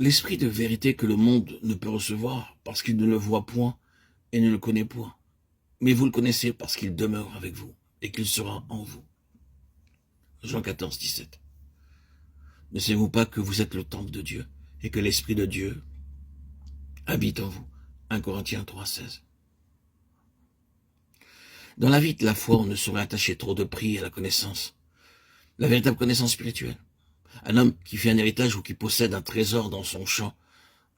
L'esprit de vérité que le monde ne peut recevoir parce qu'il ne le voit point et ne le connaît point. Mais vous le connaissez parce qu'il demeure avec vous et qu'il sera en vous. Jean 14, 17. Ne savez-vous pas que vous êtes le temple de Dieu et que l'Esprit de Dieu habite en vous? 1 Corinthiens 3, 16. Dans la vie de la foi, on ne saurait attacher trop de prix à la connaissance, la véritable connaissance spirituelle. Un homme qui fait un héritage ou qui possède un trésor dans son champ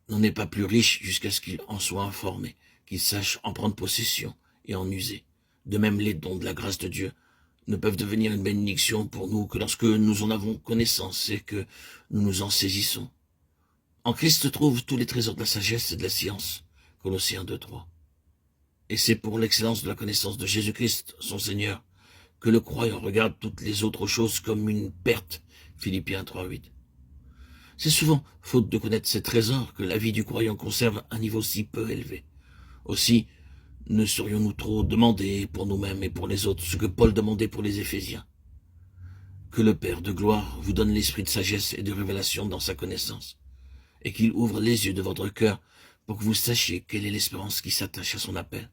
n'en est pas plus riche jusqu'à ce qu'il en soit informé, qu'il sache en prendre possession et en user. De même, les dons de la grâce de Dieu ne peuvent devenir une bénédiction pour nous que lorsque nous en avons connaissance et que nous nous en saisissons. En Christ se trouvent tous les trésors de la sagesse et de la science. Colossiens 2, 3. Et c'est pour l'excellence de la connaissance de Jésus-Christ, son Seigneur, que le croyant regarde toutes les autres choses comme une perte. Philippiens 3, 8. C'est souvent, faute de connaître ces trésors, que la vie du croyant conserve un niveau si peu élevé. Aussi, ne serions-nous trop demander pour nous-mêmes et pour les autres ce que Paul demandait pour les Éphésiens? Que le Père de gloire vous donne l'esprit de sagesse et de révélation dans sa connaissance, et qu'il ouvre les yeux de votre cœur pour que vous sachiez quelle est l'espérance qui s'attache à son appel,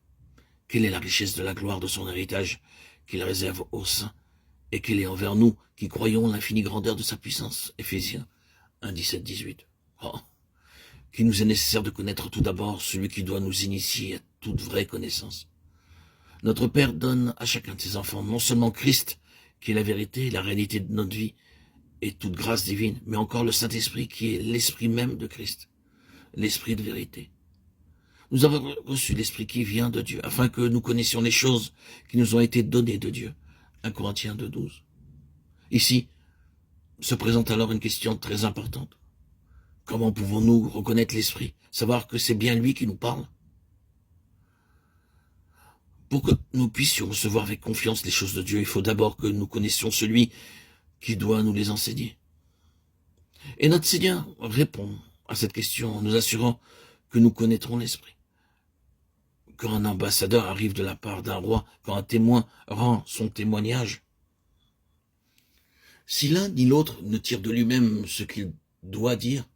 quelle est la richesse de la gloire de son héritage qu'il réserve aux saints, et quelle est envers nous qui croyons l'infinie grandeur de sa puissance. Éphésiens 1, 17, 18. Oh, qu'il nous est nécessaire de connaître tout d'abord celui qui doit nous initier à toute vraie connaissance. Notre Père donne à chacun de ses enfants non seulement Christ, qui est la vérité, la réalité de notre vie, et toute grâce divine, mais encore le Saint-Esprit qui est l'Esprit même de Christ, l'Esprit de vérité. Nous avons reçu l'Esprit qui vient de Dieu, afin que nous connaissions les choses qui nous ont été données de Dieu. 1 Corinthiens 2, 12. Ici se présente alors une question très importante. Comment pouvons-nous reconnaître l'Esprit, savoir que c'est bien lui qui nous parle? Pour que nous puissions recevoir avec confiance les choses de Dieu, il faut d'abord que nous connaissions celui qui doit nous les enseigner. Et notre Seigneur répond à cette question en nous assurant que nous connaîtrons l'Esprit. Quand un ambassadeur arrive de la part d'un roi, quand un témoin rend son témoignage, si l'un ni l'autre ne tire de lui-même ce qu'il doit dire,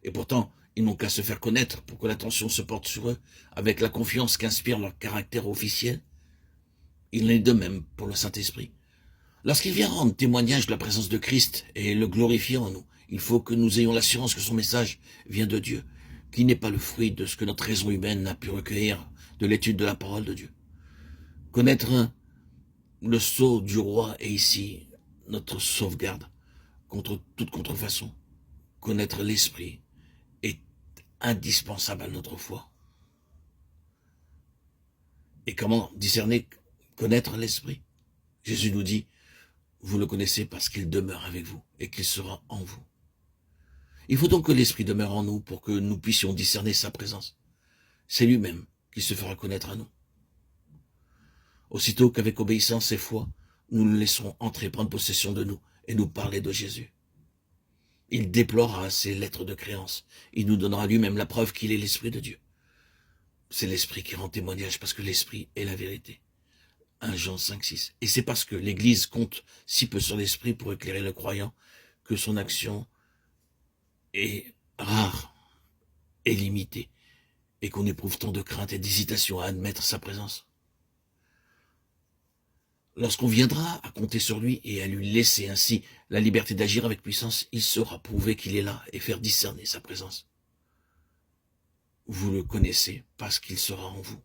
et pourtant ils n'ont qu'à se faire connaître pour que l'attention se porte sur eux, avec la confiance qu'inspire leur caractère officiel, il en est de même pour le Saint-Esprit. Lorsqu'il vient rendre témoignage de la présence de Christ et le glorifier en nous, il faut que nous ayons l'assurance que son message vient de Dieu, qui n'est pas le fruit de ce que notre raison humaine a pu recueillir de l'étude de la parole de Dieu. Connaître le sceau du roi est ici notre sauvegarde contre toute contrefaçon. Connaître l'Esprit est indispensable à notre foi. Et comment discerner, connaître l'Esprit? Jésus nous dit, vous le connaissez parce qu'il demeure avec vous et qu'il sera en vous. Il faut donc que l'Esprit demeure en nous pour que nous puissions discerner sa présence. C'est lui-même qui se fera connaître à nous. Aussitôt qu'avec obéissance et foi, nous le laisserons entrer, prendre possession de nous et nous parler de Jésus. Il déploiera ses lettres de créance. Il nous donnera lui-même la preuve qu'il est l'Esprit de Dieu. C'est l'Esprit qui rend témoignage parce que l'Esprit est la vérité. 1 Jean 5, 6. Et c'est parce que l'Église compte si peu sur l'Esprit pour éclairer le croyant que son action est rare et limitée et qu'on éprouve tant de crainte et d'hésitation à admettre sa présence. Lorsqu'on viendra à compter sur lui et à lui laisser ainsi la liberté d'agir avec puissance, il saura prouver qu'il est là et faire discerner sa présence. Vous le connaissez parce qu'il sera en vous.